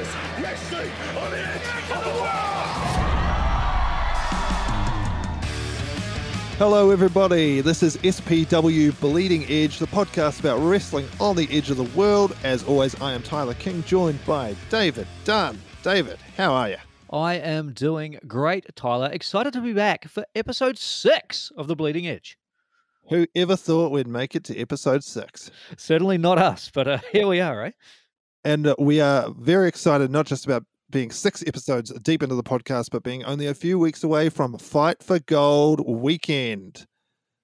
fastest wrestling on the edge of the world! Hello everybody, this is SPW Bleeding Edge, the podcast about wrestling on the edge of the world. As always, I am Tyler King, joined by David Dunn. David, how are you? I am doing great, Tyler. Excited to be back for episode 6 of The Bleeding Edge. Whoever thought we'd make it to episode 6? Certainly not us, but here we are, eh? And we are very excited, not just about being 6 episodes deep into the podcast, but being only a few weeks away from Fight for Gold weekend.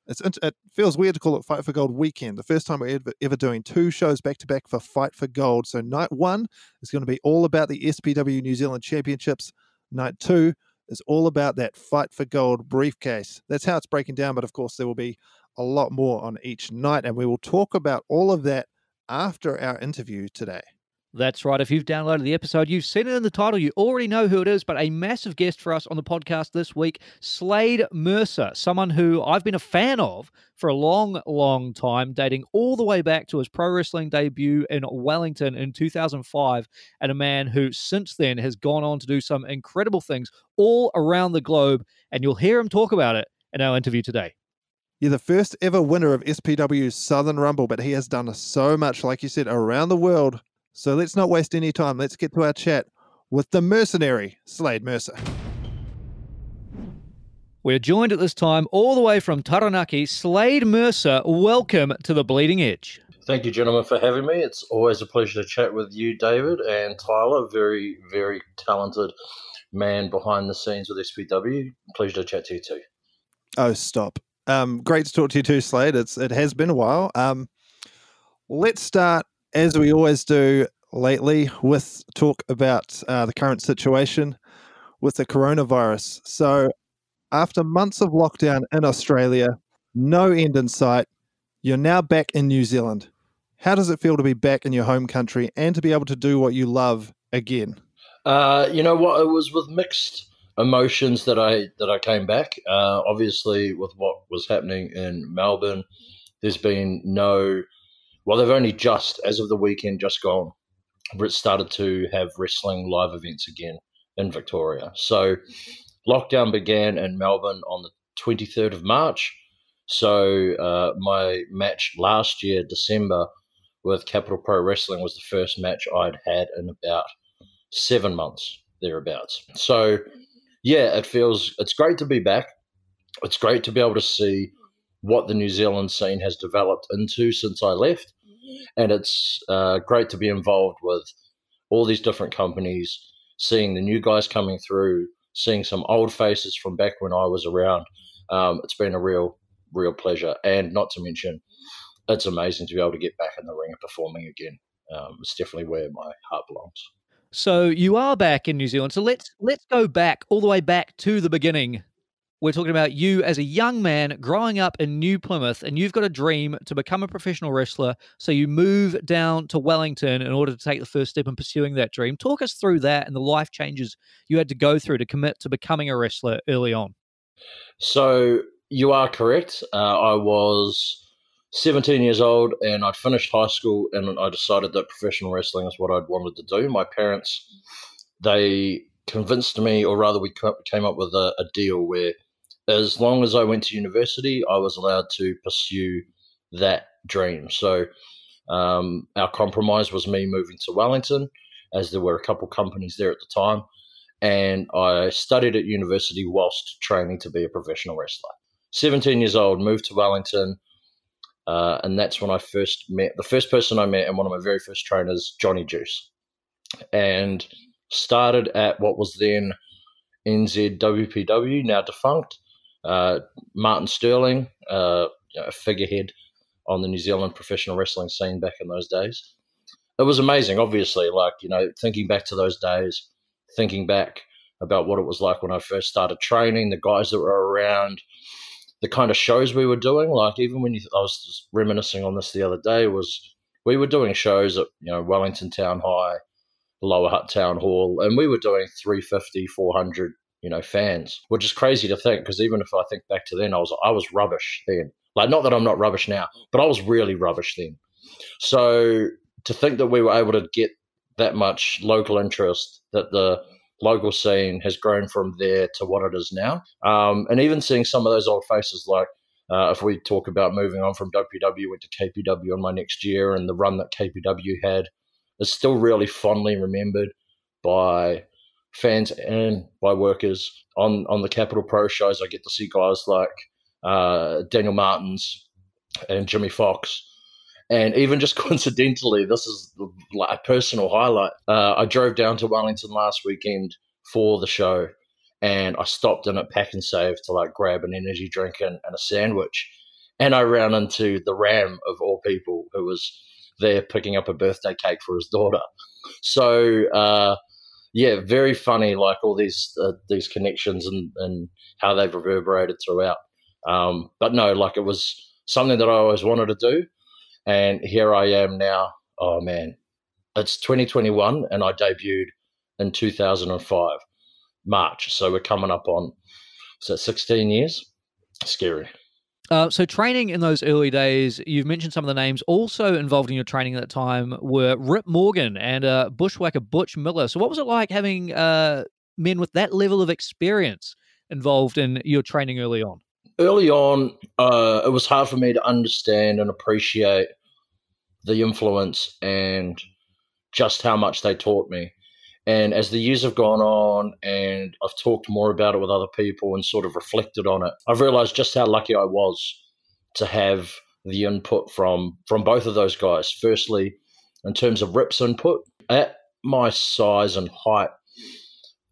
It feels weird to call it Fight for Gold weekend. The first time we're ever doing 2 shows back-to-back for Fight for Gold. So night 1 is going to be all about the SPW New Zealand Championships. Night 2 is all about that Fight for Gold briefcase. That's how it's breaking down, but of course there will be a lot more on each night, and we will talk about all of that after our interview today. That's right. If you've downloaded the episode, you've seen it in the title, you already know who it is, but a massive guest for us on the podcast this week, Slade Mercer, someone who I've been a fan of for a long, long time, dating all the way back to his pro wrestling debut in Wellington in 2005, and a man who since then has gone on to do some incredible things all around the globe, and you'll hear him talk about it in our interview today. You're the first ever winner of SPW's Southern Rumble, but he has done so much, like you said, around the world. So let's not waste any time. Let's get to our chat with the Mercenary, Slade Mercer. We're joined at this time all the way from Taranaki, Slade Mercer. Welcome to The Bleeding Edge. Thank you, gentlemen, for having me. It's always a pleasure to chat with you, David, and Tyler, very, very talented man behind the scenes with SPW. Pleasure to chat to you too. Oh, stop. Great to talk to you too, Slade. It has been a while. Let's start, as we always do lately, with talk about the current situation with the coronavirus. So after months of lockdown in Australia, no end in sight, you're now back in New Zealand. How does it feel to be back in your home country and to be able to do what you love again? You know what? It was with mixed emotions that I came back. Obviously, with what was happening in Melbourne, there's been they've only just, as of the weekend just gone, started to have wrestling live events again in Victoria. So lockdown began in Melbourne on the 23rd of March. So my match last year, December, with Capital Pro Wrestling was the first match I'd had in about 7 months, thereabouts. So yeah, it's great to be back. It's great to be able to see what the New Zealand scene has developed into since I left. And it's great to be involved with all these different companies, seeing the new guys coming through, seeing some old faces from back when I was around. It's been a real pleasure. And not to mention, it's amazing to be able to get back in the ring and performing again. It's definitely where my heart belongs. So you are back in New Zealand. So let's go back, all the way back to the beginning. We're talking about you as a young man growing up in New Plymouth, and you've got a dream to become a professional wrestler. So you move down to Wellington in order to take the first step in pursuing that dream. Talk us through that and the life changes you had to go through to commit to becoming a wrestler early on. So you are correct. I was 17 years old, and I'd finished high school, and I decided that professional wrestling is what I'd wanted to do. My parents, they convinced me, or rather we came up with a deal where as long as I went to university, I was allowed to pursue that dream. So our compromise was me moving to Wellington, as there were a couple companies there at the time, and I studied at university whilst training to be a professional wrestler. 17 years old, moved to Wellington, and that's when I first met, the first person I met and one of my very first trainers, Johnny Juice, and started at what was then NZWPW, now defunct, Martin Sterling, a figurehead on the New Zealand professional wrestling scene back in those days. It was amazing, obviously, thinking back to those days, thinking back about what it was like when I first started training, the guys that were around, the kind of shows we were doing. Like even when I was just reminiscing on this the other day, we were doing shows at Wellington Town High, Lower Hutt Town Hall, and we were doing 350, 400 fans, which is crazy to think, because even if I think back to then, I was rubbish then. Like, not that I'm not rubbish now, but I was really rubbish then. So to think that we were able to get that much local interest, that the local scene has grown from there to what it is now. And even seeing some of those old faces, like if we talk about moving on from WPW, went to KPW in my next year, and the run that KPW had is still really fondly remembered by fans and by workers. On the Capital Pro shows, I get to see guys like Daniel Martins and Jimmy Fox. And even just coincidentally, this is like a personal highlight. I drove down to Wellington last weekend for the show, and I stopped in at Pack and Save to like grab an energy drink and a sandwich. And I ran into the Ram, of all people, who was there picking up a birthday cake for his daughter. So, yeah, very funny, like all these connections and how they've reverberated throughout. But no, like it was something that I always wanted to do. And here I am now. Oh, man, it's 2021, and I debuted in 2005, March. So we're coming up on 16 years. Scary. So training in those early days, you've mentioned some of the names also involved in your training at that time were Rip Morgan and bushwhacker Butch Miller. So what was it like having men with that level of experience involved in your training early on? Early on, it was hard for me to understand and appreciate the influence and just how much they taught me. And as the years have gone on and I've talked more about it with other people and sort of reflected on it, I've realized just how lucky I was to have the input from both of those guys. Firstly, in terms of Rip's input, at my size and height,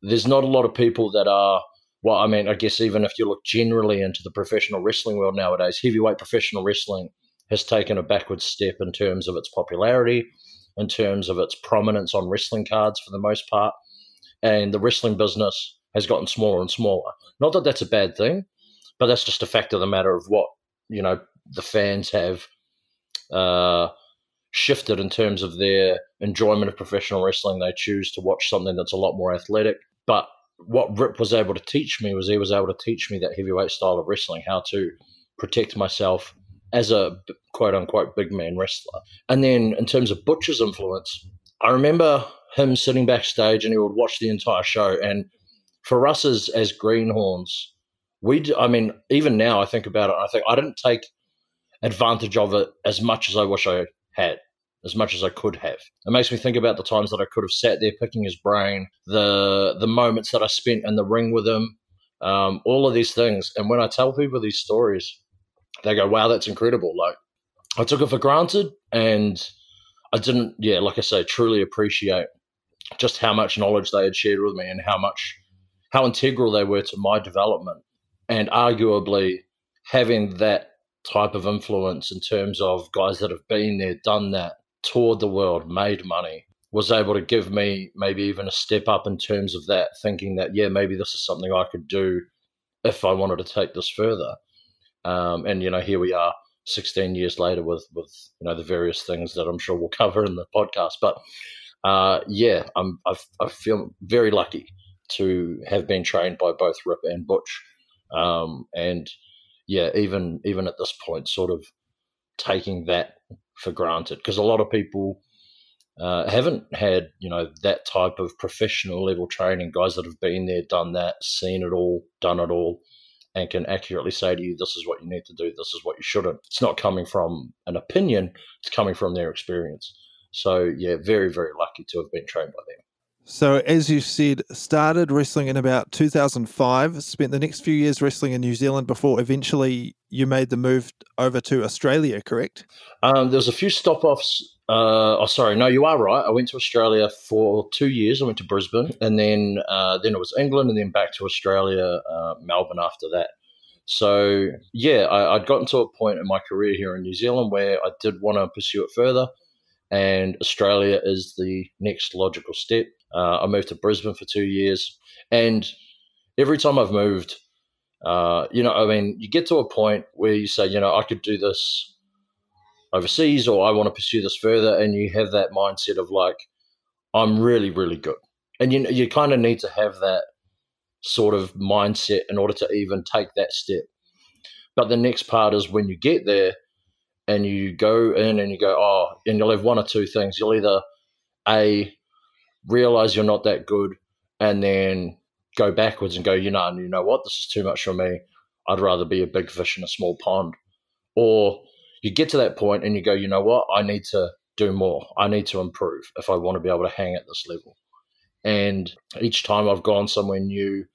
there's not a lot of people that are, well, I mean, I guess even if you look generally into the professional wrestling world nowadays, heavyweight professional wrestling has taken a backward step in terms of its popularity, in terms of its prominence on wrestling cards for the most part. And the wrestling business has gotten smaller and smaller. Not that that's a bad thing, but that's just a fact of the matter of what, you know, the fans have shifted in terms of their enjoyment of professional wrestling. They choose to watch something that's a lot more athletic. But what Rip was able to teach me was he was able to teach me that heavyweight style of wrestling, how to protect myself as a quote-unquote big man wrestler. And then in terms of Butch's influence, I remember him sitting backstage and he would watch the entire show. And for us as greenhorns, I mean, even now I think about it, I think I didn't take advantage of it as much as I wish I had, as much as I could have. It makes me think about the times that I could have sat there picking his brain, the moments that I spent in the ring with him, all of these things. And when I tell people these stories, they go, wow, that's incredible. Like, I took it for granted, and I didn't, like I say, truly appreciate just how much knowledge they had shared with me and how integral they were to my development. And arguably having that type of influence in terms of guys that have been there, done that, toured the world, made money, was able to give me maybe even a step up in terms of that, thinking that, maybe this is something I could do if I wanted to take this further. And, here we are 16 years later with the various things that I'm sure we'll cover in the podcast. But, I feel very lucky to have been trained by both Rip and Butch. Even at this point, sort of taking that for granted, because a lot of people haven't had, that type of professional level training, guys that have been there, done that, seen it all, done it all, and can accurately say to you, this is what you need to do, this is what you shouldn't. It's not coming from an opinion, it's coming from their experience. So, very, very lucky to have been trained by them. So, as you said, started wrestling in about 2005, spent the next few years wrestling in New Zealand before eventually you made the move over to Australia, correct? There's a few stop-offs. No, you are right. I went to Australia for 2 years. I went to Brisbane, and then it was England, and then back to Australia, Melbourne after that. So, I'd gotten to a point in my career here in New Zealand where I did want to pursue it further, and Australia is the next logical step. I moved to Brisbane for 2 years, and every time I've moved, you get to a point where you say, I could do this overseas, or I want to pursue this further, and you have that mindset of like, I'm really, really good. And you kind of need to have that sort of mindset in order to even take that step. But the next part is when you get there and you go in and you go, and you'll have one or two things. You'll either, A, realize you're not that good, and then go backwards and go, you know what, this is too much for me. I'd rather be a big fish in a small pond. Or you get to that point and you go, you know what, I need to do more. I need to improve if I want to be able to hang at this level. And each time I've gone somewhere new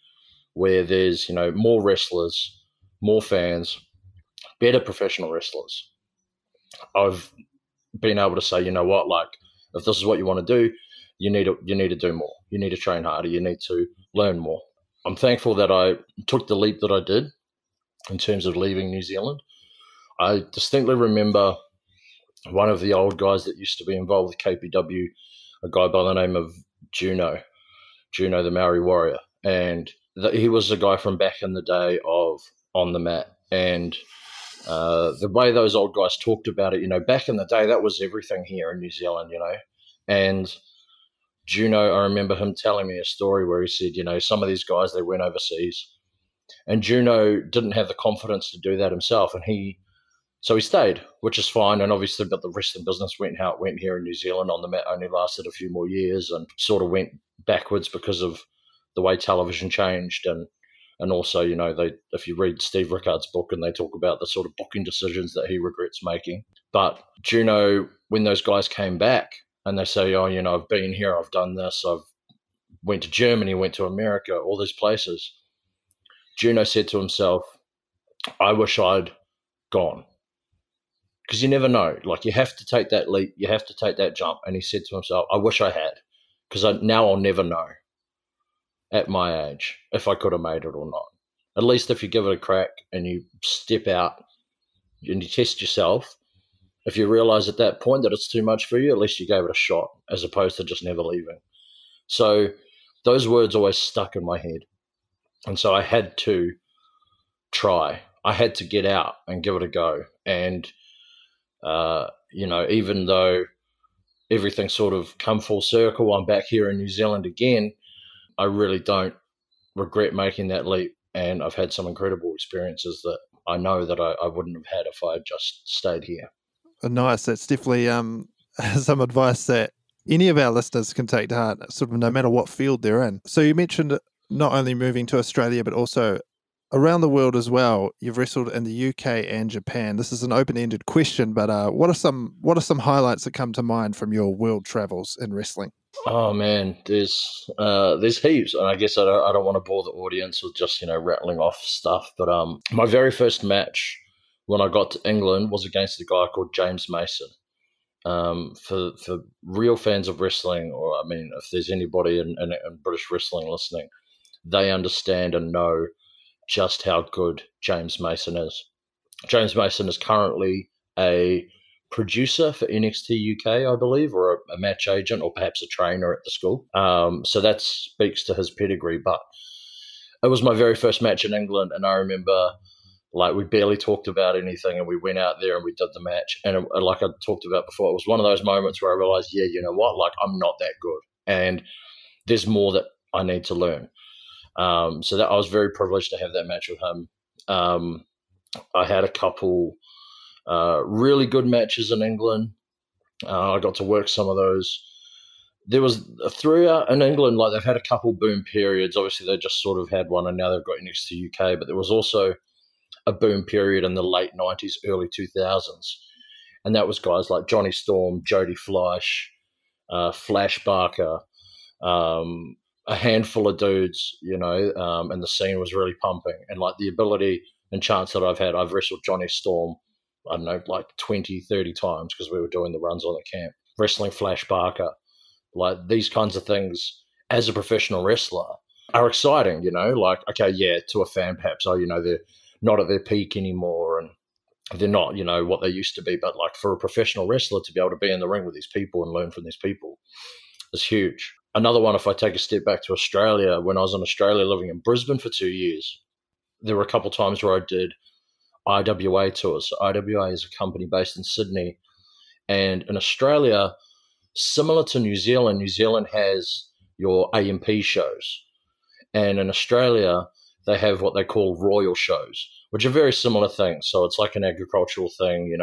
where there's, more wrestlers, more fans, better professional wrestlers, I've been able to say, you know what, like, if this is what you want to do, you need to do more. You need to train harder. You need to learn more. I'm thankful that I took the leap that I did in terms of leaving New Zealand. I distinctly remember one of the old guys that used to be involved with KPW, a guy by the name of Juno the Maori Warrior. And he was a guy from back in the day of On the Mat. And the way those old guys talked about it, back in the day, that was everything here in New Zealand, And Juno, I remember him telling me a story where he said, some of these guys, they went overseas. And Juno didn't have the confidence to do that himself. And so he stayed, which is fine. And obviously, but the wrestling business went how it went here in New Zealand. On the Mat only lasted a few more years and sort of went backwards because of the way television changed. And also, if you read Steve Rickard's book, and they talk about the sort of booking decisions that he regrets making. But Juno, when those guys came back and they say, oh, I've been here, I've done this, I've went to Germany, went to America, all these places. Juno said to himself, I wish I'd gone. Because you never know. Like, you have to take that leap. You have to take that jump. And he said to himself, I wish I had. Because now I'll never know at my age if I could have made it or not. At least if you give it a crack and you step out and you test yourself, if you realize at that point that it's too much for you, at least you gave it a shot as opposed to just never leaving. So those words always stuck in my head. And so I had to try. I had to get out and give it a go. And even though everything sort of come full circle, I'm back here in New Zealand again, I really don't regret making that leap. And I've had some incredible experiences that I know that I wouldn't have had if I had just stayed here. Nice. That's definitely some advice that any of our listeners can take to heart, sort of no matter what field they're in. So you mentioned not only moving to Australia, but also around the world as well. You've wrestled in the UK and Japan. This is an open-ended question, but what are some highlights that come to mind from your world travels in wrestling? Oh man, there's heaps, and I guess I don't want to bore the audience with just rattling off stuff. But my very first match when I got to England was against a guy called James Mason. For real fans of wrestling, or if there's anybody in British wrestling listening, they understand and know just how good James Mason is. James Mason is currently a producer for NXT UK, I believe, or a match agent, or perhaps a trainer at the school. So that speaks to his pedigree. But it was my very first match in England, and I remember, we barely talked about anything, and we went out there and we did the match. And like I talked about before, it was one of those moments where I realized, yeah, you know what, I'm not that good, and there's more that I need to learn. So that I was very privileged to have that match with him. I had a couple really good matches in England. I got to work some of those. There was throughout in England, they've had a couple boom periods. Obviously, they just sort of had one, and now they've got NXT UK. But there was also a boom period in the late 90s, early 2000s. And that was guys like Johnny Storm, Jody Fleisch, Flash Barker, a handful of dudes, and the scene was really pumping. And the ability and chance that I've wrestled Johnny Storm, I don't know, 20, 30 times because we were doing the runs on the camp. Wrestling Flash Barker, these kinds of things as a professional wrestler are exciting, okay, yeah, to a fan perhaps, they're not at their peak anymore and they're not, what they used to be. But for a professional wrestler to be able to be in the ring with these people and learn from these people is huge. Another one, if I take a step back to Australia, when I was in Australia living in Brisbane for 2 years, there were a couple of times where I did IWA tours. So IWA is a company based in Sydney. And in Australia, similar to New Zealand has your AMP shows. And in Australia, they have what they call royal shows, which are very similar things. So it's like an agricultural thing,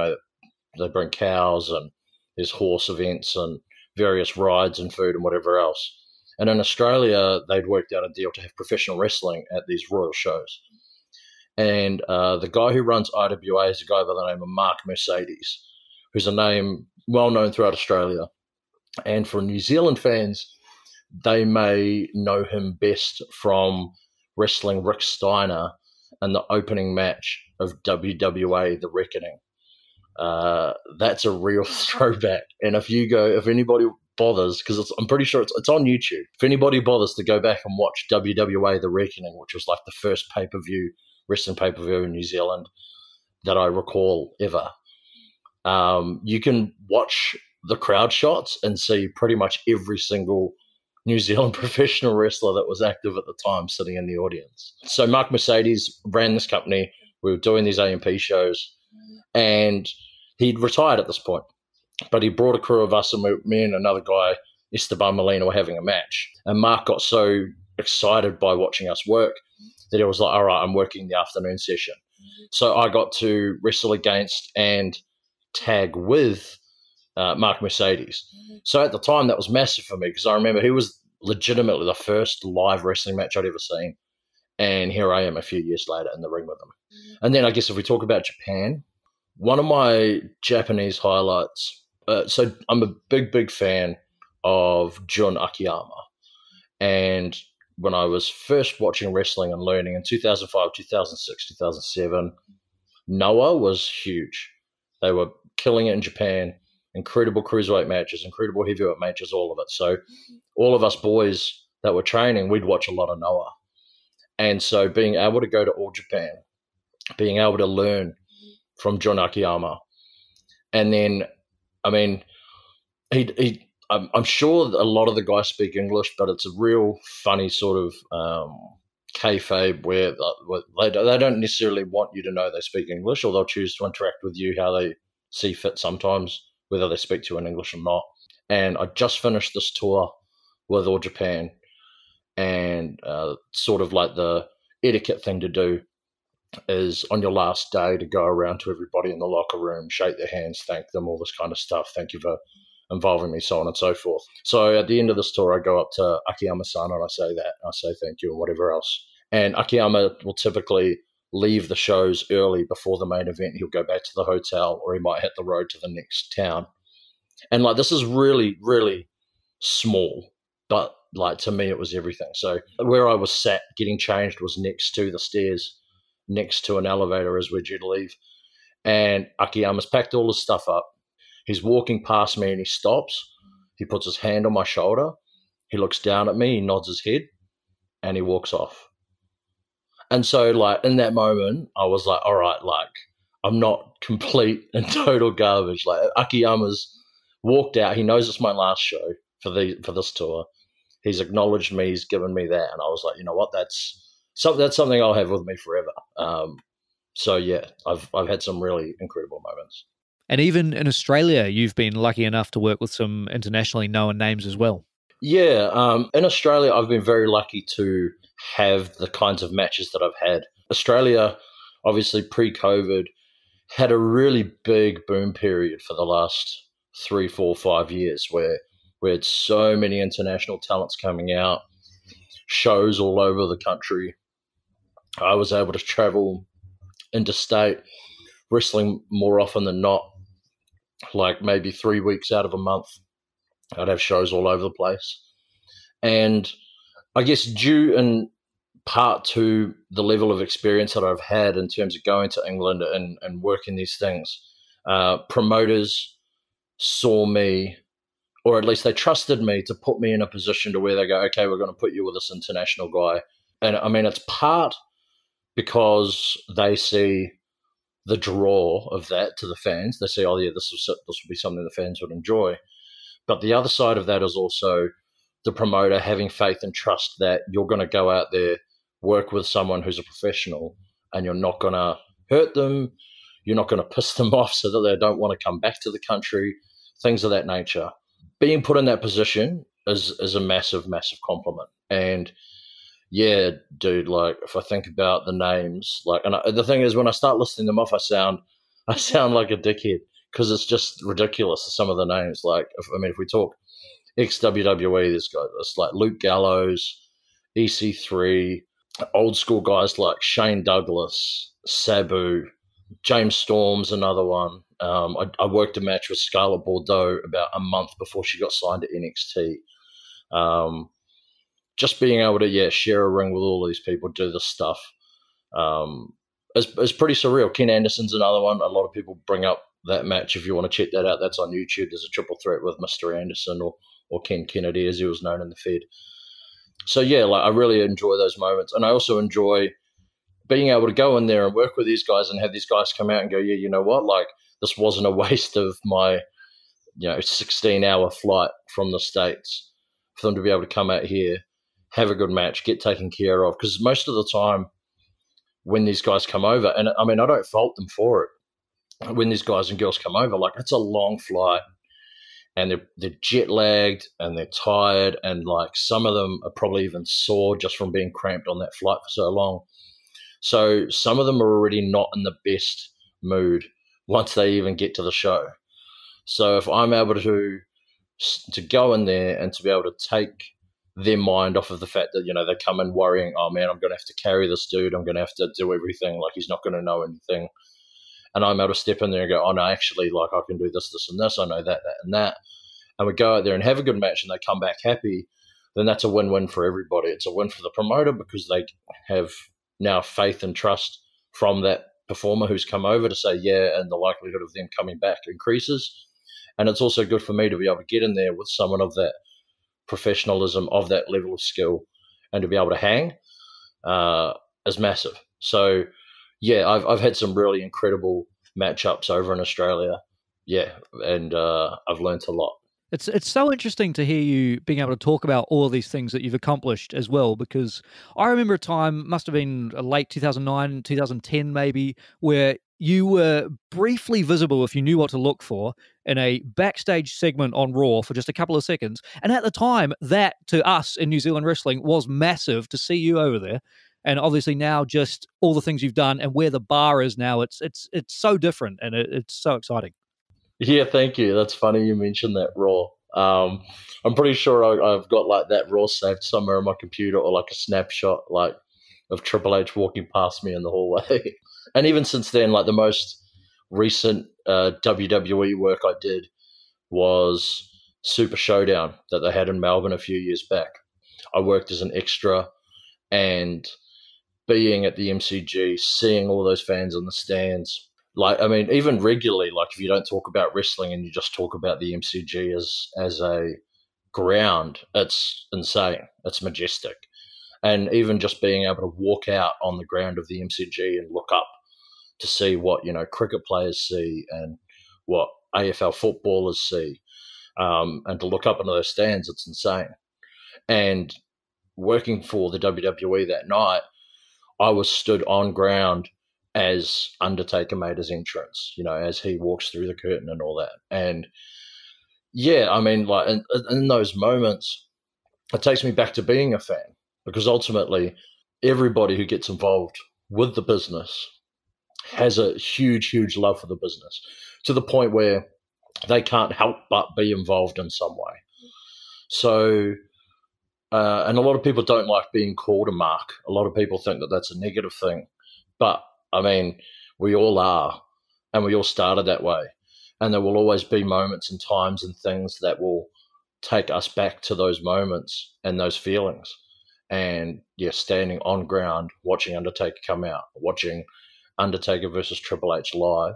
they bring cows and there's horse events and various rides and food and whatever else. And in Australia, they'd worked out a deal to have professional wrestling at these royal shows. And the guy who runs IWA is a guy by the name of Mark Mercedes, who's a name well known throughout Australia. And for New Zealand fans, they may know him best from wrestling Rick Steiner in the opening match of WWA The Reckoning. That's a real throwback. And if anybody bothers, because I'm pretty sure it's on YouTube, if anybody bothers to go back and watch WWA The Reckoning, which was like the first wrestling pay-per-view in New Zealand that I recall ever, you can watch the crowd shots and see pretty much every single New Zealand professional wrestler that was active at the time sitting in the audience. So Mark Mercedes ran this company. We were doing these AMP shows, and he'd retired at this point, but he brought a crew of us, and me and another guy, Esteban Molina, were having a match. And Mark got so excited by watching us work that he was like, all right, I'm working the afternoon session. So I got to wrestle against and tag with Mark Mercedes. So at the time, that was massive for me, because I remember he was legitimately the first live wrestling match I'd ever seen. And here I am a few years later in the ring with him. And then I guess if we talk about Japan, one of my Japanese highlights, so I'm a big fan of Jun Akiyama. And when I was first watching wrestling and learning in 2005, 2006, 2007, Noah was huge. They were killing it in Japan. Incredible cruiserweight matches, incredible heavyweight matches, all of it. So all of us boys that were training, we'd watch a lot of Noah. And so being able to go to All Japan, being able to learn from Jun Akiyama, and then, I mean, I'm sure a lot of the guys speak English, but it's a real funny sort of kayfabe where they don't necessarily want you to know they speak English, or they'll choose to interact with you how they see fit sometimes, whether they speak to you in English or not. And I just finished this tour with All Japan, and sort of like the etiquette thing to do is on your last day to go around to everybody in the locker room, shake their hands, thank them, all this kind of stuff. Thank you for involving me, so on and so forth. So at the end of this tour, I go up to Akiyama-san and I say that, and I say thank you and whatever else. And Akiyama will typically leave the shows early before the main event. He'll go back to the hotel, or he might hit the road to the next town. And like, this is really, really small, but like, to me, it was everything. So where I was sat getting changed was next to the stairs, next to an elevator as we're due to leave. And Akiyama's packed all his stuff up. He's walking past me and he stops. He puts his hand on my shoulder. He looks down at me, he nods his head, and he walks off. And so, like, in that moment, I was like, all right, like, I'm not complete and total garbage. Like, Akiyama's walked out. He knows it's my last show for this tour. He's acknowledged me. He's given me that. And I was like, you know what? That's something I'll have with me forever. So, yeah, I've had some really incredible moments. And even in Australia, you've been lucky enough to work with some internationally known names as well. Yeah, in Australia, I've been very lucky to have the kinds of matches that I've had. Australia, obviously pre-COVID, had a really big boom period for the last 3, 4, 5 years where we had so many international talents coming out, shows all over the country. I was able to travel interstate, wrestling more often than not, like maybe 3 weeks out of a month. I'd have shows all over the place. And I guess due in part to the level of experience that I've had in terms of going to England and working these things, promoters saw me, or at least they trusted me to put me in a position to where they go, okay, we're going to put you with this international guy. And I mean, it's part because they see the draw of that to the fans. They say, oh yeah, this will be something the fans would enjoy. But the other side of that is also the promoter having faith and trust that you're going to go out there, work with someone who's a professional, and you're not going to hurt them. You're not going to piss them off so that they don't want to come back to the country, things of that nature. Being put in that position is a massive, massive compliment. And yeah, dude, like if I think about the names, like, and the thing is, when I start listing them off, I sound like a dickhead because it's just ridiculous, some of the names. Like, if we talk ex-WWE, there's guys like Luke Gallows, EC3, old school guys like Shane Douglas, Sabu, James Storm's another one. I worked a match with Scarlett Bordeaux about a month before she got signed to NXT. Just being able to, share a ring with all these people, do this stuff, is pretty surreal. Ken Anderson's another one. A lot of people bring up that match. If you want to check that out, that's on YouTube. There's a triple threat with Mr. Anderson or Ken Kennedy, as he was known in the Fed. So, I really enjoy those moments. And I also enjoy being able to go in there and work with these guys and have these guys come out and go, yeah, you know what? Like, this wasn't a waste of my, 16-hour flight from the States for them to be able to come out here, have a good match, get taken care of. Because most of the time when these guys come over, and I don't fault them for it, when these guys and girls come over, like, it's a long flight and they're jet lagged and they're tired, and like some of them are probably even sore just from being cramped on that flight for so long. So some of them are already not in the best mood once they even get to the show. So if I'm able to go in there and to be able to take their mind off of the fact that, they come in worrying, oh man, I'm going to have to carry this dude, I'm going to have to do everything, like he's not going to know anything. And I'm able to step in there and go, oh no, actually, like I can do this, this, and this, I know that, that, and that. And we go out there and have a good match and they come back happy, then that's a win-win for everybody. It's a win for the promoter because they have now faith and trust from that performer who's come over to say, yeah, and the likelihood of them coming back increases. And it's also good for me to be able to get in there with someone of that professionalism, of that level of skill, and to be able to hang is massive. So, I've had some really incredible matchups over in Australia. And I've learned a lot. It's so interesting to hear you being able to talk about all of these things that you've accomplished as well, because I remember a time, must have been late 2009, 2010 maybe, where you were briefly visible, if you knew what to look for, in a backstage segment on Raw for just a couple of seconds. And at the time, that to us in New Zealand wrestling was massive to see you over there. And obviously now just all the things you've done and where the bar is now, it's so different and it's so exciting. Yeah, thank you. That's funny you mentioned that Raw. I'm pretty sure I've got like that Raw saved somewhere on my computer, or like a snapshot like of Triple H walking past me in the hallway. And even since then, like the most recent WWE work I did was Super Showdown that they had in Melbourne a few years back. I worked as an extra, and being at the MCG, seeing all those fans in the stands, like, even regularly, like if you don't talk about wrestling and you just talk about the MCG as a ground, it's insane. It's majestic. And even just being able to walk out on the ground of the MCG and look up to see what, cricket players see and what AFL footballers see, and to look up into those stands, it's insane. And working for the WWE that night, I was stood on ground as Undertaker made his entrance, as he walks through the curtain and all that. And like in those moments, it takes me back to being a fan, because ultimately everybody who gets involved with the business has a huge, huge love for the business, to the point where they can't help but be involved in some way. So, and a lot of people don't like being called a mark. A lot of people think that that's a negative thing. But, we all are, and we all started that way. And there will always be moments and times and things that will take us back to those moments and those feelings. And, standing on ground, watching Undertaker come out, watching Undertaker versus Triple H live,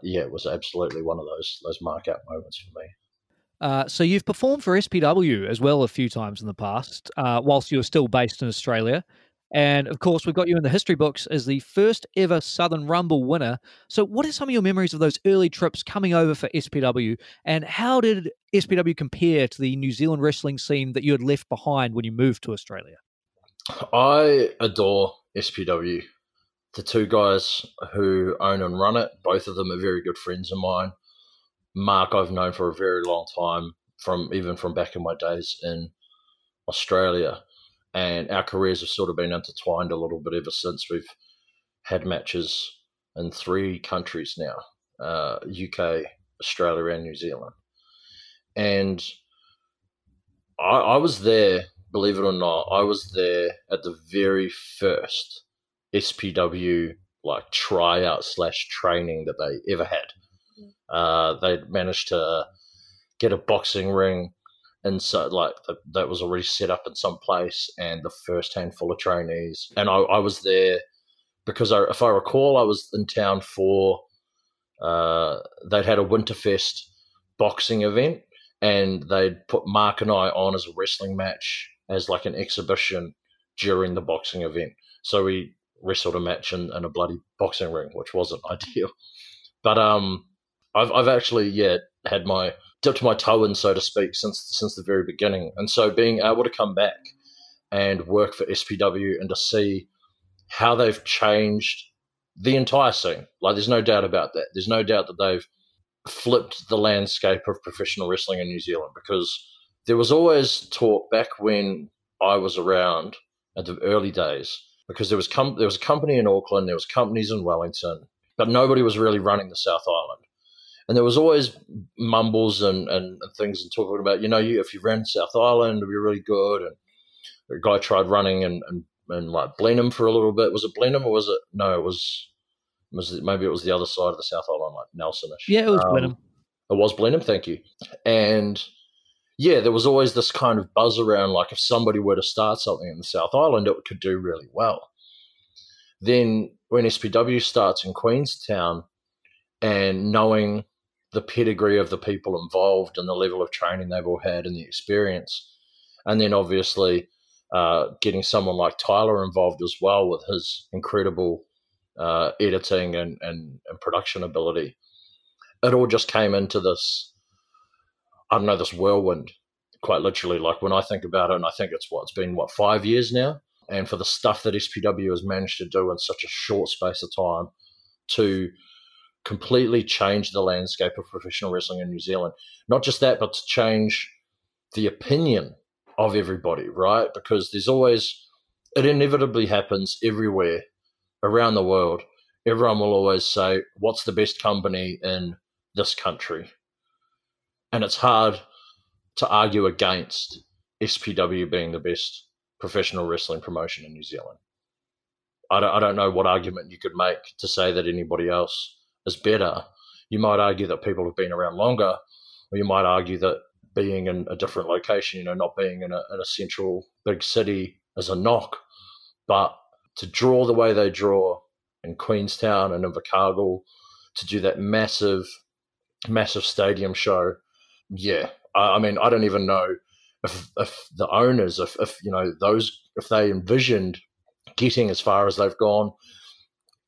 it was absolutely one of those mark-out moments for me. So you've performed for SPW as well a few times in the past, whilst you were still based in Australia. And, of course, we've got you in the history books as the first ever Southern Rumble winner. So what are some of your memories of those early trips coming over for SPW, and how did SPW compare to the New Zealand wrestling scene that you had left behind when you moved to Australia? I adore SPW. The two guys who own and run it, both of them are very good friends of mine. Mark I've known for a very long time, from back in my days in Australia. And our careers have sort of been intertwined a little bit ever since. We've had matches in 3 countries now, UK, Australia, and New Zealand. And I was there, believe it or not, I was there at the very first SPW like tryout / training that they ever had. They'd managed to get a boxing ring, and so like that was already set up in some place, and the first handful of trainees. And I was there because if I recall, I was in town for they'd had a Winterfest boxing event, and they'd put Mark and I on as a wrestling match as like an exhibition during the boxing event. So we wrestled a match in a bloody boxing ring, which wasn't ideal. But I've actually had dipped my toe in, so to speak, since the very beginning. And so being able to come back and work for SPW and to see how they've changed the entire scene, like there's no doubt about that. There's no doubt that they've flipped the landscape of professional wrestling in New Zealand, because there was always talk back when I was around at the early days, because there was a company in Auckland, there was companies in Wellington, but nobody was really running the South Island. And there was always mumbles and things and talking about, if you ran South Island, it'd be really good. And a guy tried running and like Blenheim for a little bit. Was it Blenheim or was it? No, it was maybe it was the other side of the South Island, like Nelsonish. Yeah, it was Blenheim. It was Blenheim, thank you. And yeah, there was always this kind of buzz around, like if somebody were to start something in the South Island, it could do really well. Then when SPW starts in Queenstown, and knowing the pedigree of the people involved and the level of training they've all had and the experience, and then obviously getting someone like Tyler involved as well with his incredible editing and production ability, it all just came into this, I don't know, this whirlwind, quite literally. Like when I think about it, and I think it's been 5 years now, and for the stuff that SPW has managed to do in such a short space of time to completely change the landscape of professional wrestling in New Zealand. Not just that, but to change the opinion of everybody, right? Because it inevitably happens everywhere around the world. Everyone will always say, what's the best company in this country? And it's hard to argue against SPW being the best professional wrestling promotion in New Zealand. I don't know what argument you could make to say that anybody else is better. You might argue that people have been around longer, or you might argue that being in a different location, not being in a central big city is a knock. But to draw the way they draw in Queenstown and in Invercargill, to do that massive stadium show, I mean, I don't even know if the owners, if they envisioned getting as far as they've gone.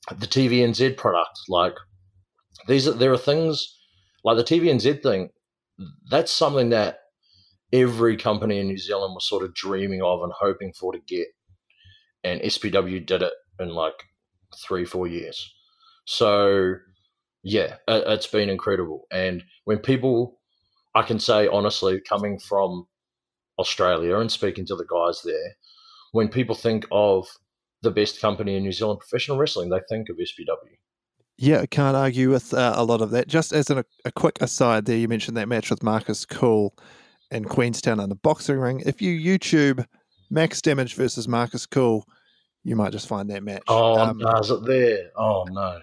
The TVNZ product, like there are things like the TVNZ thing. That's something that every company in New Zealand was sort of dreaming of and hoping for to get, and SPW did it in like 3-4 years. So yeah, it's been incredible. And when people, I can say honestly, coming from Australia and speaking to the guys there, when people think of the best company in New Zealand professional wrestling, they think of SPW. Yeah, I can't argue with a lot of that. Just as a quick aside there, you mentioned that match with Marcus Cool in Queenstown on the boxing ring. If you YouTube Max Damage versus Marcus Cool, you might just find that match. Oh, is it there? Oh, no.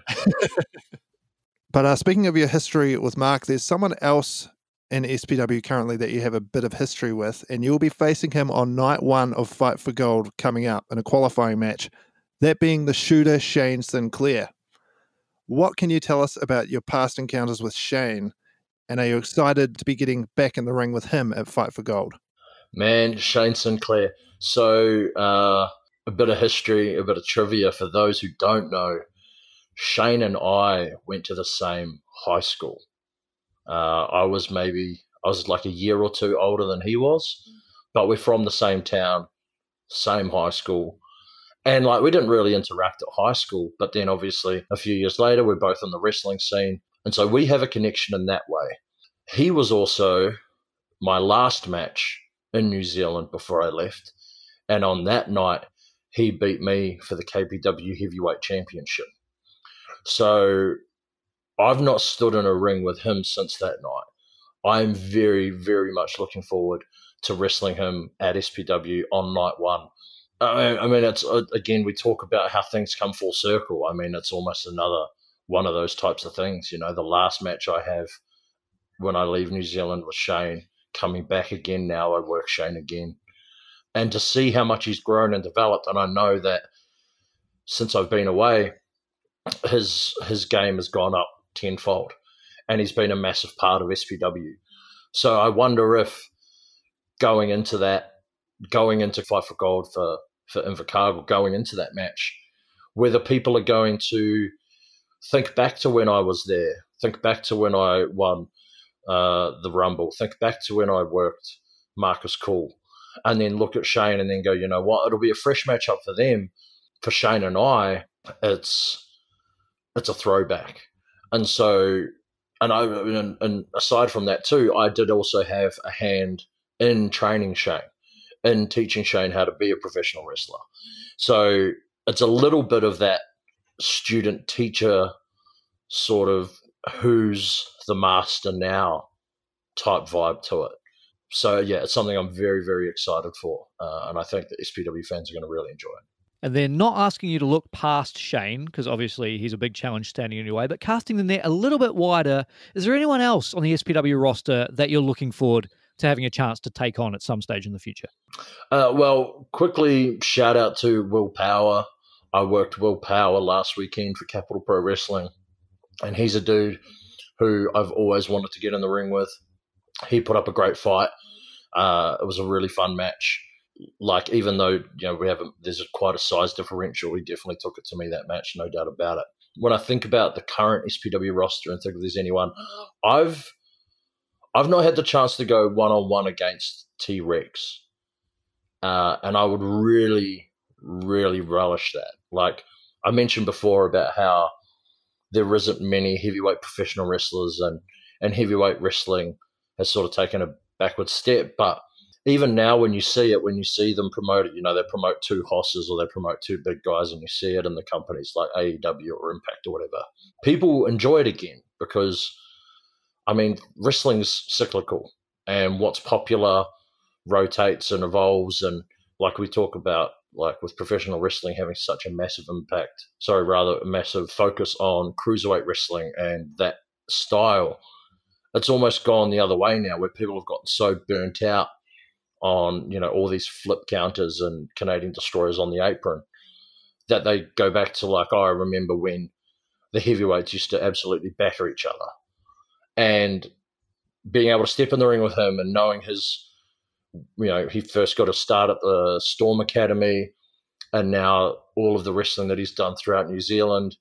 But speaking of your history with Mark, there's someone else in SPW currently that you have a bit of history with, and you'll be facing him on night 1 of Fight for Gold coming up in a qualifying match, that being the shooter Shane Sinclair. What can you tell us about your past encounters with Shane, and are you excited to be getting back in the ring with him at Fight for Gold? Man, Shane Sinclair. So a bit of history, a bit of trivia for those who don't know. Shane and I went to the same high school. I was like a year or two older than he was, but we're from the same town, same high school. And like we didn't really interact at high school, but then obviously a few years later, we're both in the wrestling scene. And so we have a connection in that way. He was also my last match in New Zealand before I left. And on that night, he beat me for the KPW Heavyweight Championship. So I've not stood in a ring with him since that night. I'm very, very much looking forward to wrestling him at SPW on night one. I mean, it's again, we talk about how things come full circle. I mean, it's almost another one of those types of things. You know, the last match I have when I leave New Zealand with Shane, coming back again now, I work Shane again. And to see how much he's grown and developed, and I know that since I've been away, his game has gone up tenfold, and he's been a massive part of SPW. So I wonder if going into Fight for Gold for Invercargill, going into that match, whether people are going to think back to when I was there, think back to when I won the Rumble, think back to when I worked Marcus Cool, and then look at Shane and then go, you know what, it'll be a fresh matchup for them. For Shane and I, it's a throwback. And so, and aside from that too, I did also have a hand in training Shane, in teaching Shane how to be a professional wrestler. So it's a little bit of that student-teacher sort of who's the master now type vibe to it. So yeah, it's something I'm very, very excited for. And I think that SPW fans are going to really enjoy it. And they're not asking you to look past Shane, because obviously he's a big challenge standing in your way, but casting the net a little bit wider. Is there anyone else on the SPW roster that you're looking forward to having a chance to take on at some stage in the future? Well, quickly shout out to Will Power. I worked Will Power last weekend for Capital Pro Wrestling, and he's a dude who I've always wanted to get in the ring with. He put up a great fight. It was a really fun match. Like, even though, you know, there's quite a size differential, he definitely took it to me that match, no doubt about it. When I think about the current SPW roster and think if there's anyone, I've not had the chance to go one-on-one against T-Rex. And I would really, really relish that. Like I mentioned before about how there isn't many heavyweight professional wrestlers, and heavyweight wrestling has sort of taken a backward step. But even now when you see them promote it, you know, they promote two hosses or they promote two big guys, and you see it in the companies like AEW or Impact or whatever. People enjoy it again because, I mean, wrestling's cyclical, and what's popular rotates and evolves. And like we talk about, like with professional wrestling having such a massive a massive focus on cruiserweight wrestling and that style, it's almost gone the other way now, where people have gotten so burnt out on, you know, all these flip counters and Canadian destroyers on the apron that they go back to like, oh, I remember when the heavyweights used to absolutely batter each other. And being able to step in the ring with him and knowing his, you know, he first got a start at the Storm Academy, and now all of the wrestling that he's done throughout New Zealand.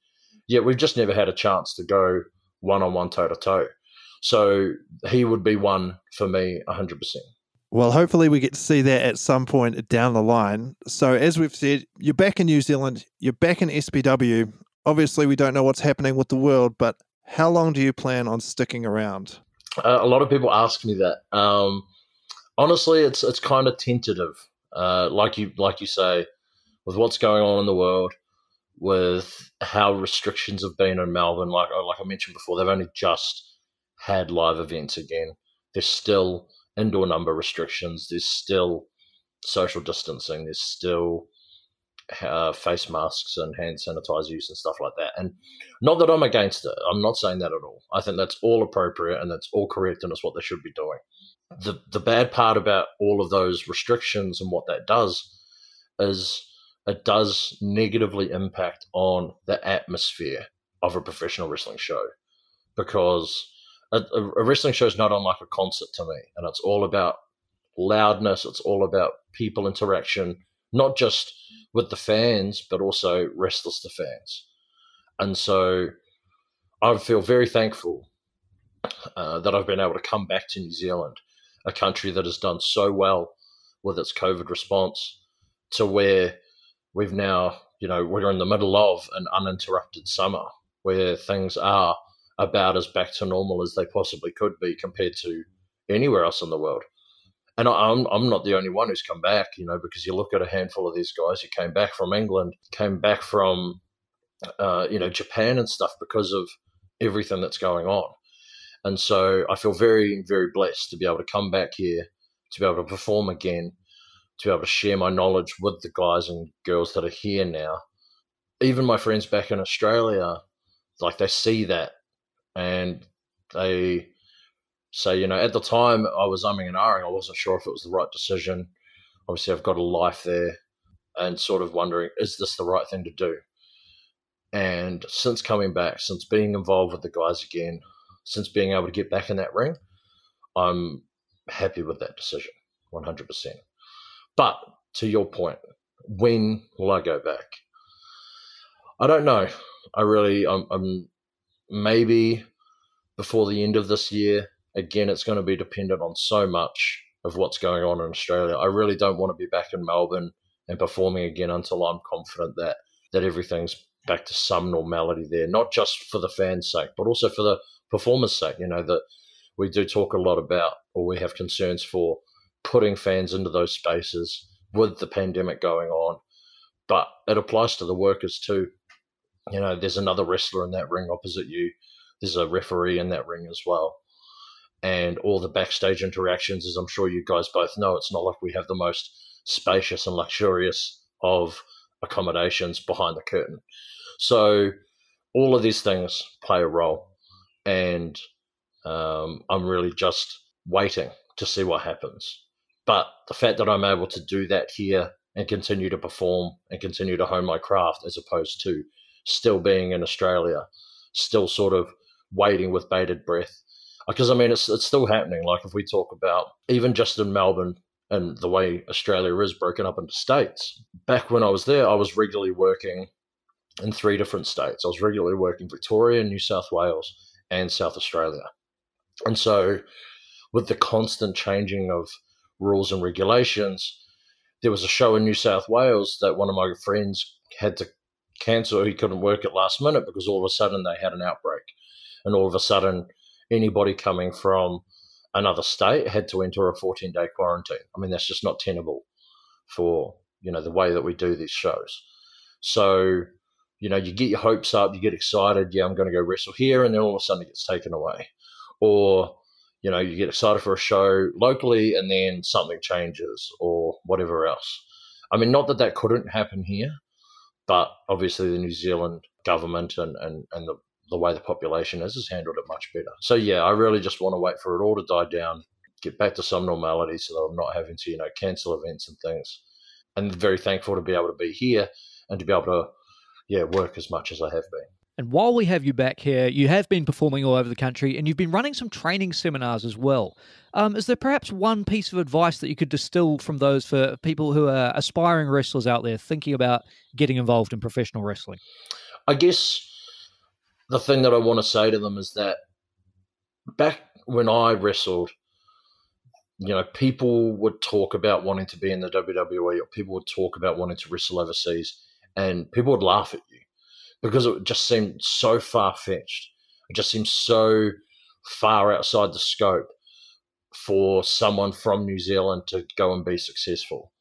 Yeah, we've just never had a chance to go one-on-one, toe-to-toe. So he would be one for me 100%. Well, hopefully we get to see that at some point down the line. So as we've said, you're back in New Zealand, you're back in SPW. Obviously, we don't know what's happening with the world, but how long do you plan on sticking around? A lot of people ask me that. Honestly, it's kind of tentative. Like you say, with what's going on in the world, with how restrictions have been in Melbourne, like I mentioned before, they've only just had live events again. There's still indoor number restrictions. There's still social distancing. There's still face masks and hand sanitizer use and stuff like that. And not that I'm against it. I'm not saying that at all. I think that's all appropriate and that's all correct, and it's what they should be doing. The bad part about all of those restrictions and what that does is it does negatively impact on the atmosphere of a professional wrestling show, because a wrestling show is not unlike a concert to me, and it's all about loudness. It's all about people interaction, not just with the fans, but also wrestlers to fans. And so I feel very thankful that I've been able to come back to New Zealand, a country that has done so well with its COVID response, to where we've now, you know, we're in the middle of an uninterrupted summer where things are about as back to normal as they possibly could be compared to anywhere else in the world. And I'm not the only one who's come back, you know, because you look at a handful of these guys who came back from England, came back from, you know, Japan and stuff because of everything that's going on. And so I feel very, very blessed to be able to come back here, to be able to perform again, to be able to share my knowledge with the guys and girls that are here now. Even my friends back in Australia, like, they see that and they say, at the time I was umming and ahhing. I wasn't sure if it was the right decision. Obviously, I've got a life there and sort of wondering, is this the right thing to do? And since coming back, since being involved with the guys again, since being able to get back in that ring, I'm happy with that decision, 100%. But to your point, when will I go back? I don't know. I'm maybe before the end of this year. Again, it's going to be dependent on so much of what's going on in Australia. I really don't want to be back in Melbourne and performing again until I'm confident that everything's back to some normality there, not just for the fans' sake, but also for the performers' sake. That we do talk a lot about, or we have concerns for, putting fans into those spaces with the pandemic going on. But it applies to the workers too. There's another wrestler in that ring opposite you. There's a referee in that ring as well. And all the backstage interactions, as I'm sure you guys both know, it's not like we have the most spacious and luxurious of accommodations behind the curtain. So all of these things play a role. And I'm really just waiting to see what happens. But the fact that I'm able to do that here and continue to perform and continue to hone my craft, as opposed to still being in Australia, still sort of waiting with bated breath. Because, it's still happening. Like, if we talk about even just in Melbourne and the way Australia is broken up into states, back when I was there, I was regularly working in 3 different states. I was regularly working Victoria, New South Wales, and South Australia. And so with the constant changing of rules and regulations, there was a show in New South Wales that one of my friends had to cancel. He couldn't work at last minute because all of a sudden they had an outbreak. And all of a sudden, anybody coming from another state had to enter a 14-day quarantine. That's just not tenable for, the way that we do these shows. So, you get your hopes up, you get excited, yeah, I'm going to go wrestle here, and then all of a sudden it gets taken away. Or, you get excited for a show locally and then something changes or whatever else. Not that couldn't happen here, but obviously the New Zealand government and the way the population has handled it much better. So, yeah, I really just want to wait for it all to die down, get back to some normality so that I'm not having to, cancel events and things. And very thankful to be able to be here and to be able to, work as much as I have been. And while we have you back here, you have been performing all over the country and you've been running some training seminars as well. Is there perhaps one piece of advice that you could distill from those for people who are aspiring wrestlers out there thinking about getting involved in professional wrestling? I guess the thing that I want to say to them is that back when I wrestled, people would talk about wanting to be in the WWE, or people would talk about wanting to wrestle overseas, and people would laugh at you because it just seemed so far-fetched. It just seemed so far outside the scope for someone from New Zealand to go and be successful.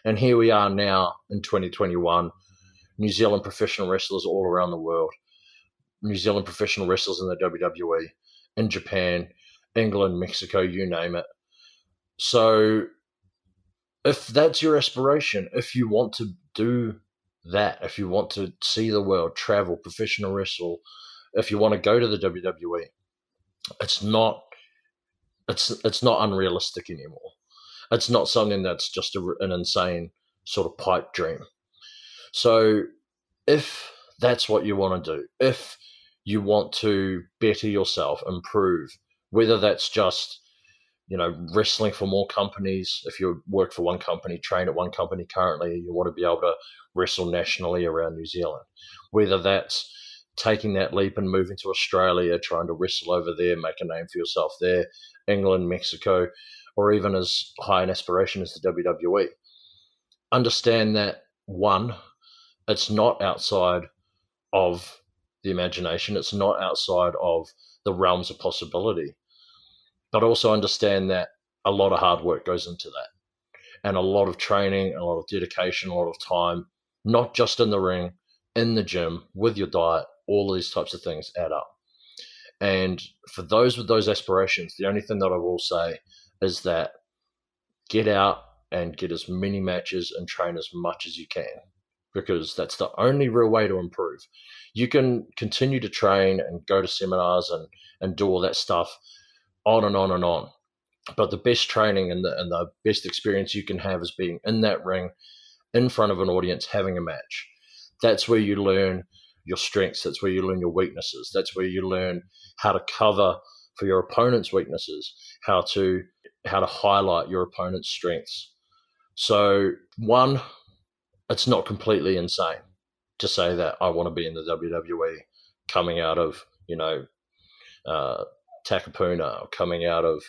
And here we are now in 2021, New Zealand professional wrestlers all around the world, New Zealand professional wrestlers in the WWE, in Japan, England, Mexico, you name it. So if that's your aspiration, if you want to do that, if you want to see the world, travel, professional wrestle, if you want to go to the WWE, it's not unrealistic anymore. It's not something that's just an insane sort of pipe dream. So if that's what you want to do, if you want to better yourself, improve, whether that's just, wrestling for more companies, if you work for one company, train at one company currently, you want to be able to wrestle nationally around New Zealand, whether that's taking that leap and moving to Australia, trying to wrestle over there, make a name for yourself there, England, Mexico, or even as high an aspiration as the WWE. Understand that, one, it's not outside of the imagination. It's not outside of the realms of possibility. But also understand that a lot of hard work goes into that, and a lot of training, a lot of dedication, a lot of time, not just in the ring, in the gym, with your diet, all of these types of things add up. And for those with those aspirations, the only thing that I will say is that get out and get as many matches and train as much as you can, because that's the only real way to improve. You can continue to train and go to seminars and do all that stuff on and on and on. But the best training and the best experience you can have is being in that ring, in front of an audience, having a match. That's where you learn your strengths. That's where you learn your weaknesses. That's where you learn how to cover for your opponent's weaknesses, how to highlight your opponent's strengths. So, one, it's not completely insane to say that I want to be in the WWE coming out of, Takapuna, or coming out of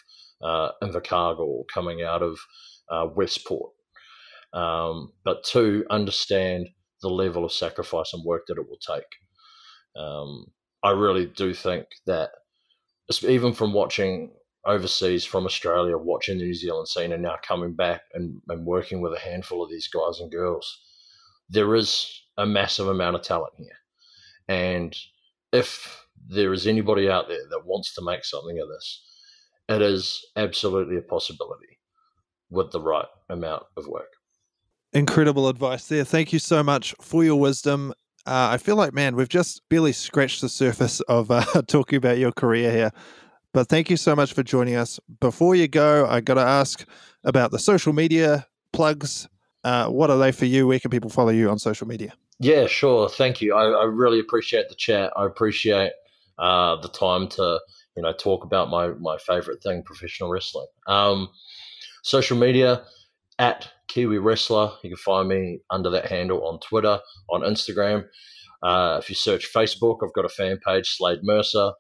Invercargill, or coming out of Westport. But two, understand the level of sacrifice and work that it will take. I really do think that, even from watching overseas from Australia, watching the New Zealand scene, and now coming back and working with a handful of these guys and girls, there is a massive amount of talent here. And if there is anybody out there that wants to make something of this, it is absolutely a possibility with the right amount of work. Incredible advice there. Thank you so much for your wisdom. I feel like, man, we've just barely scratched the surface of talking about your career here. But thank you so much for joining us. Before you go, I got to ask about the social media plugs. What are they for you? Where can people follow you on social media? Yeah, sure. Thank you. I really appreciate the chat. I appreciate the time to talk about my favorite thing, professional wrestling. Social media, at Kiwi Wrestler. You can find me under that handle on Twitter, on Instagram. If you search Facebook, I've got a fan page, Slade Mercer.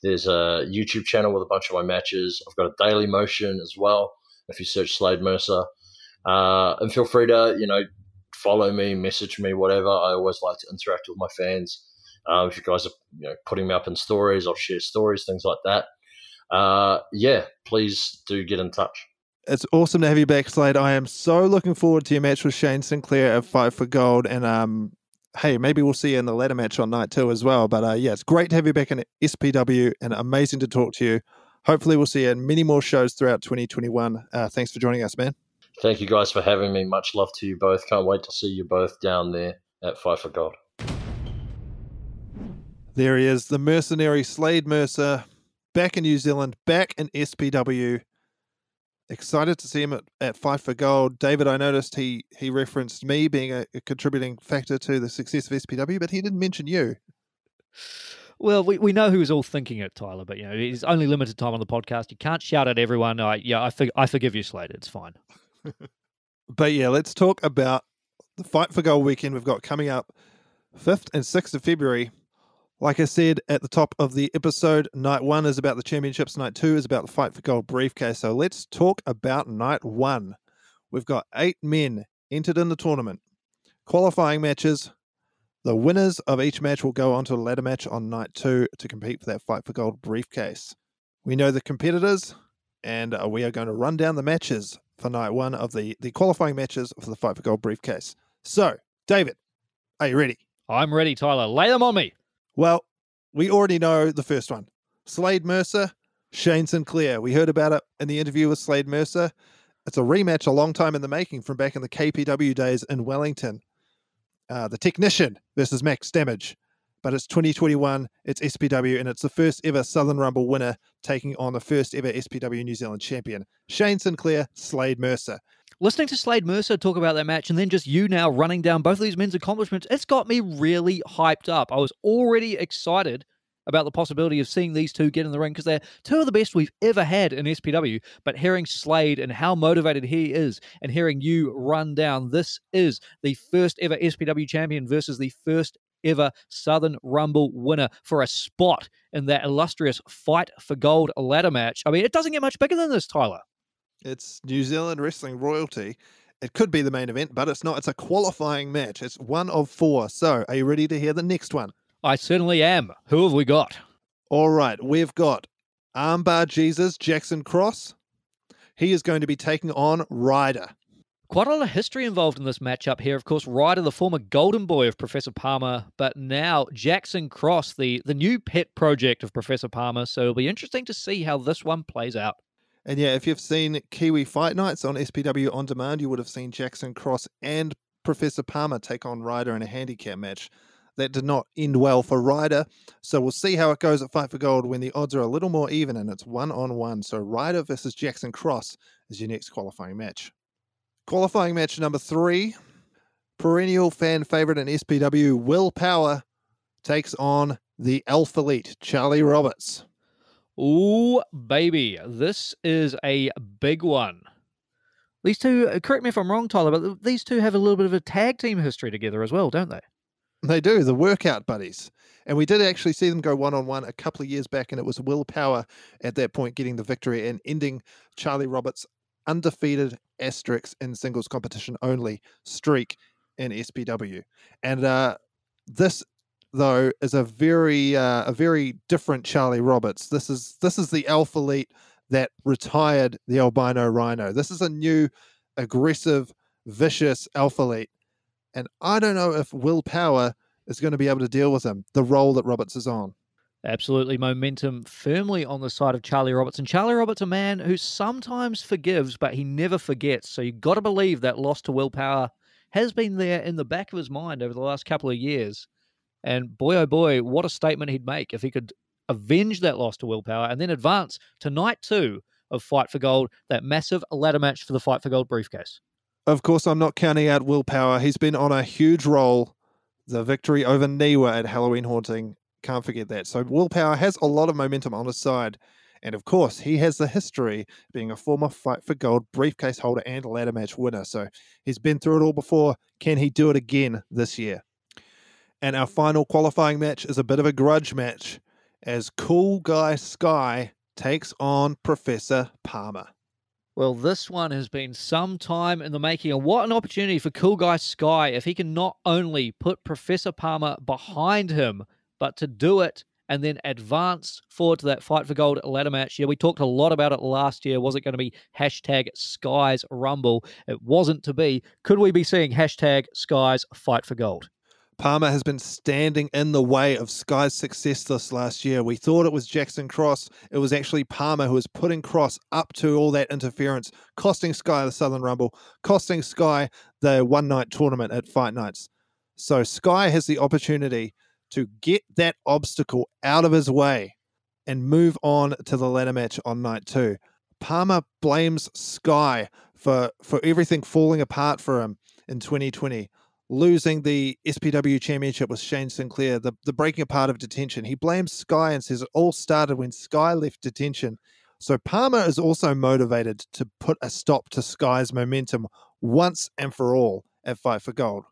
There's a YouTube channel with a bunch of my matches. I've got a Daily Motion as well, if you search Slade Mercer. And feel free to, follow me, message me, whatever. I always like to interact with my fans. If you guys are putting me up in stories, I'll share stories, things like that. Please do get in touch. It's awesome to have you back, Slade. I am so looking forward to your match with Shane Sinclair at Fight for Gold. And hey, maybe we'll see you in the ladder match on night 2 as well. But it's great to have you back in SPW and amazing to talk to you. Hopefully we'll see you in many more shows throughout 2021. Thanks for joining us, man. Thank you guys for having me. Much love to you both. Can't wait to see you both down there at Fight for Gold. There he is, the Mercenary Slade Mercer, back in New Zealand, back in SPW. Excited to see him at Fight for Gold. David, I noticed he referenced me being a contributing factor to the success of SPW, but he didn't mention you. Well, we know who was all thinking it, Tyler, but it's only limited time on the podcast. You can't shout at everyone. I forgive you, Slade. It's fine. But let's talk about the Fight for Gold weekend we've got coming up 5th and 6th of February. Like I said at the top of the episode, night 1 is about the championships, night 2 is about the Fight for Gold briefcase. So let's talk about night 1. We've got 8 men entered in the tournament. Qualifying matches. The winners of each match will go on to a ladder match on night 2 to compete for that Fight for Gold briefcase. We know the competitors, and we are going to run down the matches for night 1 of the qualifying matches for the Fight for Gold briefcase. So, David, are you ready? I'm ready, Tyler. Lay them on me. Well, we already know the first one. Slade Mercer, Shane Sinclair. We heard about it in the interview with Slade Mercer. It's a rematch a long time in the making from back in the KPW days in Wellington. The Technician versus Max Damage. But it's 2021, it's SPW, and it's the first ever Southern Rumble winner taking on the first ever SPW New Zealand champion. Shane Sinclair, Slade Mercer. Listening to Slade Mercer talk about that match and then just you now running down both of these men's accomplishments, it's got me really hyped up. I was already excited about the possibility of seeing these two get in the ring because they're two of the best we've ever had in SPW. But hearing Slade and how motivated he is and hearing you run down, this is the first ever SPW champion versus the first ever Southern Rumble winner for a spot in that illustrious Fight for Gold ladder match. I mean, it doesn't get much bigger than this, Tyler. It's New Zealand wrestling royalty. It could be the main event, but it's not. It's a qualifying match. It's 1 of 4. So are you ready to hear the next one? I certainly am. Who have we got? All right. We've got Armbar Jesus Jackson Cross. He is going to be taking on Ryder. Quite a lot of history involved in this matchup here. Of course, Ryder, the former golden boy of Professor Palmer, but now Jackson Cross, the new pet project of Professor Palmer. So it'll be interesting to see how this one plays out. And yeah, if you've seen Kiwi Fight Nights on SPW On Demand, you would have seen Jackson Cross and Professor Palmer take on Ryder in a handicap match. That did not end well for Ryder, so we'll see how it goes at Fight for Gold when the odds are a little more even and it's 1-on-1. So Ryder versus Jackson Cross is your next qualifying match. Qualifying match number 3, perennial fan favorite in SPW, Will Power takes on the Alpha Elite, Charlie Roberts. Ooh, baby, this is a big one. These two, correct me if I'm wrong, Tyler, but these two have a little bit of a tag team history together as well, don't they? They do, the workout buddies. And we did actually see them go 1-on-1 a couple of years back, and it was Will Power at that point getting the victory and ending Charlie Roberts' undefeated asterisk in singles competition only streak in SPW. And this, though, is a very different Charlie Roberts. This is the Alpha Elite that retired the albino rhino. This is a new, aggressive, vicious Alpha Elite. And I don't know if Will Power is going to be able to deal with him, the role that Roberts is on. Absolutely, momentum firmly on the side of Charlie Roberts. And Charlie Roberts, a man who sometimes forgives, but he never forgets. So you've got to believe that loss to Will Power has been there in the back of his mind over the last couple of years. And boy, oh boy, what a statement he'd make if he could avenge that loss to Will Power and then advance to night 2 of Fight for Gold, that massive ladder match for the Fight for Gold briefcase. Of course, I'm not counting out Will Power. He's been on a huge roll. The victory over NWA at Halloween Haunting. Can't forget that. So Will Power has a lot of momentum on his side. And of course, he has the history being a former Fight for Gold briefcase holder and ladder match winner. So he's been through it all before. Can he do it again this year? And our final qualifying match is a bit of a grudge match as Cool Guy Sky takes on Professor Palmer. Well, this one has been some time in the making, and what an opportunity for Cool Guy Sky if he can not only put Professor Palmer behind him, but to do it and then advance forward to that Fight for Gold ladder match. Yeah, we talked a lot about it last year. Was it going to be hashtag Sky's Rumble? It wasn't to be. Could we be seeing hashtag Sky's Fight for Gold? Palmer has been standing in the way of Sky's success this last year. We thought it was Jackson Cross. It was actually Palmer who was putting Cross up to all that interference, costing Sky the Southern Rumble, costing Sky the one-night tournament at Fight Nights. So Sky has the opportunity to get that obstacle out of his way and move on to the ladder match on night 2. Palmer blames Sky for everything falling apart for him in 2020. Losing the SPW championship with Shane Sinclair, the breaking apart of detention. He blames Sky and says it all started when Sky left detention. So Palmer is also motivated to put a stop to Sky's momentum once and for all at Fight for Gold.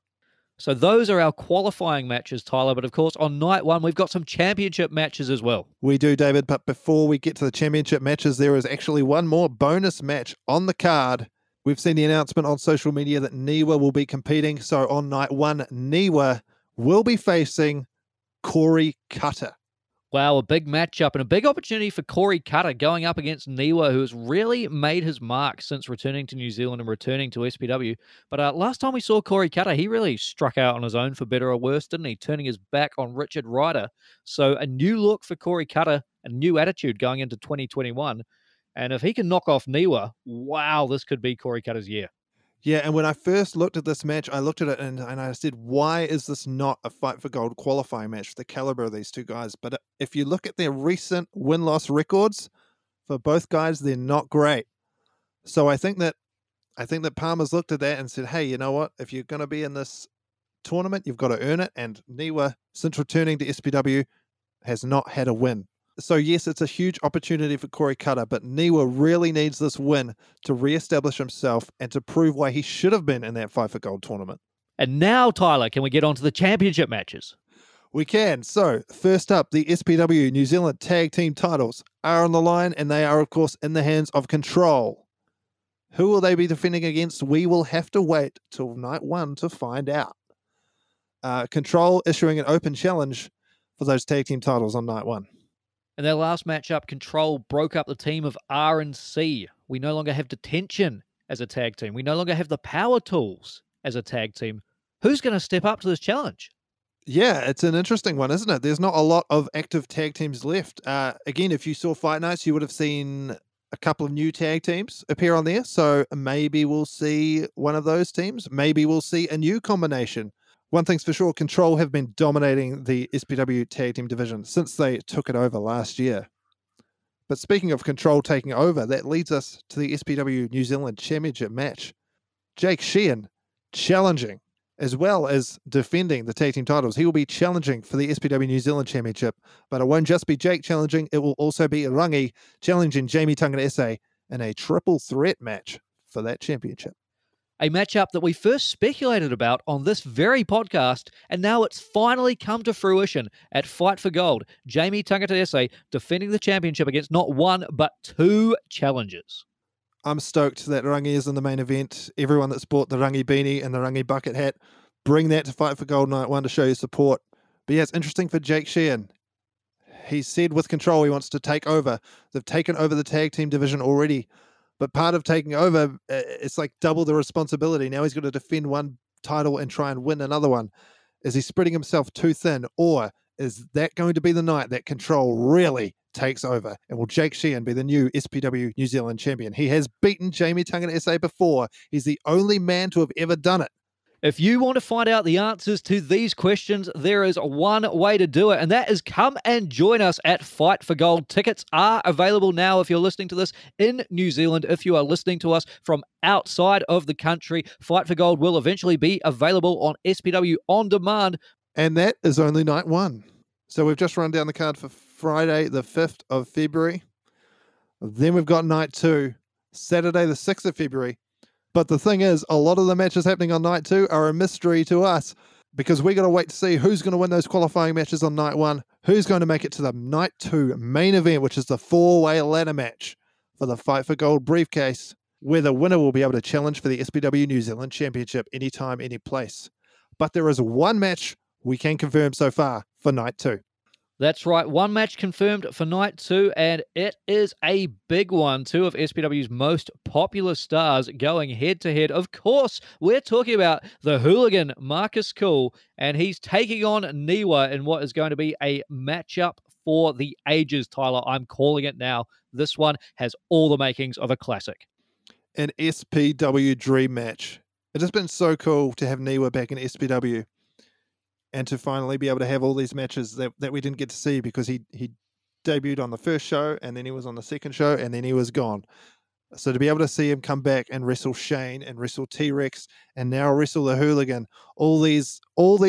So those are our qualifying matches, Tyler. But of course, on night 1, we've got some championship matches as well. We do, David. But before we get to the championship matches, there is actually one more bonus match on the card. We've seen the announcement on social media that NWA will be competing. So on night 1, NWA will be facing Corey Cutter. Wow, a big matchup and a big opportunity for Corey Cutter going up against NWA, who has really made his mark since returning to New Zealand and returning to SPW. But last time we saw Corey Cutter, he really struck out on his own for better or worse, didn't he? Turning his back on Richard Ryder. So a new look for Corey Cutter, a new attitude going into 2021. And if he can knock off NWA, wow, this could be Corey Cutter's year. Yeah, and when I first looked at this match, I looked at it and I said, why is this not a Fight for Gold qualifying match for the caliber of these two guys? But if you look at their recent win-loss records for both guys, they're not great. So I think that Palmer's looked at that and said, hey, you know what? If you're going to be in this tournament, you've got to earn it. And NWA, since returning to SPW, has not had a win. So yes, it's a huge opportunity for Corey Cutter, but NWA really needs this win to reestablish himself and to prove why he should have been in that Fight for Gold tournament. And now, Tyler, can we get on to the championship matches? We can. So first up, the SPW New Zealand Tag Team titles are on the line, and they are, of course, in the hands of Control. Who will they be defending against? We will have to wait till night 1 to find out. Control issuing an open challenge for those tag team titles on night 1. In their last matchup, Control broke up the team of R&C. We no longer have detention as a tag team. We no longer have the power tools as a tag team. Who's going to step up to this challenge? Yeah, it's an interesting one, isn't it? There's not a lot of active tag teams left. Again, if you saw Fight Nights, you would have seen a couple of new tag teams appear on there. So maybe we'll see one of those teams. Maybe we'll see a new combination. One thing's for sure, Control have been dominating the SPW tag team division since they took it over last year. But speaking of Control taking over, that leads us to the SPW New Zealand Championship match. Jake Sheehan challenging, as well as defending the tag team titles. He will be challenging for the SPW New Zealand Championship, but it won't just be Jake challenging, it will also be Rangi challenging Jamie Tangata Esse in a triple threat match for that championship. A matchup that we first speculated about on this very podcast, and now it's finally come to fruition at Fight for Gold. Jamie Tangata Esse defending the championship against not one, but two challengers. I'm stoked that Rangi is in the main event. Everyone that's bought the Rangi beanie and the Rangi bucket hat, bring that to Fight for Gold Night 1 to show your support. But yeah, it's interesting for Jake Sheehan. He said with Control he wants to take over. They've taken over the tag team division already. But part of taking over, it's like double the responsibility. Now he's got to defend one title and try and win another one. Is he spreading himself too thin? Or is that going to be the night that Control really takes over? And will Jake Sheehan be the new SPW New Zealand champion? He has beaten Jamie Tangata Esse before. He's the only man to have ever done it. If you want to find out the answers to these questions, there is one way to do it, and that is come and join us at Fight for Gold. Tickets are available now if you're listening to this in New Zealand. If you are listening to us from outside of the country, Fight for Gold will eventually be available on SPW On Demand. And that is only night 1. So we've just run down the card for Friday, the 5th of February. Then we've got night 2, Saturday, the 6th of February. But the thing is, a lot of the matches happening on night 2 are a mystery to us because we got to wait to see who's going to win those qualifying matches on night 1, who's going to make it to the night 2 main event, which is the 4-way ladder match for the Fight for Gold briefcase, where the winner will be able to challenge for the SPW New Zealand Championship anytime, any place. But there is one match we can confirm so far for night 2. That's right, one match confirmed for night 2, and it is a big one. Two of SPW's most popular stars going head-to-head. Of course, we're talking about the hooligan Marcus Cool, and he's taking on Niwa in what is going to be a matchup for the ages, Tyler. I'm calling it now. This one has all the makings of a classic. An SPW Dream Match. It has been so cool to have Niwa back in SPW. And to finally be able to have all these matches that we didn't get to see because he debuted on the first show and then he was on the second show and then he was gone. So to be able to see him come back and wrestle Shane and wrestle T-Rex and now wrestle the Hooligan, all these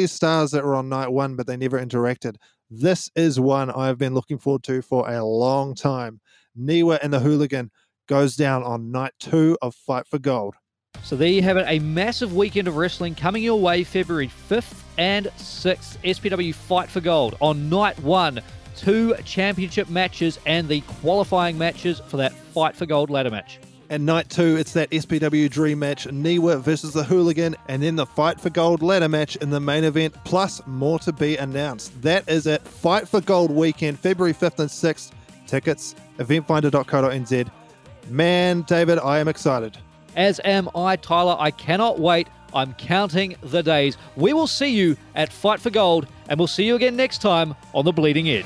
stars that were on night 1 but they never interacted. This is one I've been looking forward to for a long time. Niwa and the Hooligan goes down on night 2 of Fight for Gold. So there you have it, a massive weekend of wrestling coming your way February 5th and 6th. SPW Fight for Gold on night 1. 2 championship matches and the qualifying matches for that Fight for Gold ladder match. And night 2, it's that SPW Dream Match, Niwa versus the Hooligan, and then the Fight for Gold ladder match in the main event, plus more to be announced. That is it. Fight for Gold weekend, February 5th and 6th. Tickets, eventfinder.co.nz. Man, David, I am excited. As am I, Tyler. I cannot wait. I'm counting the days. We will see you at Fight for Gold, and we'll see you again next time on The Bleeding Edge.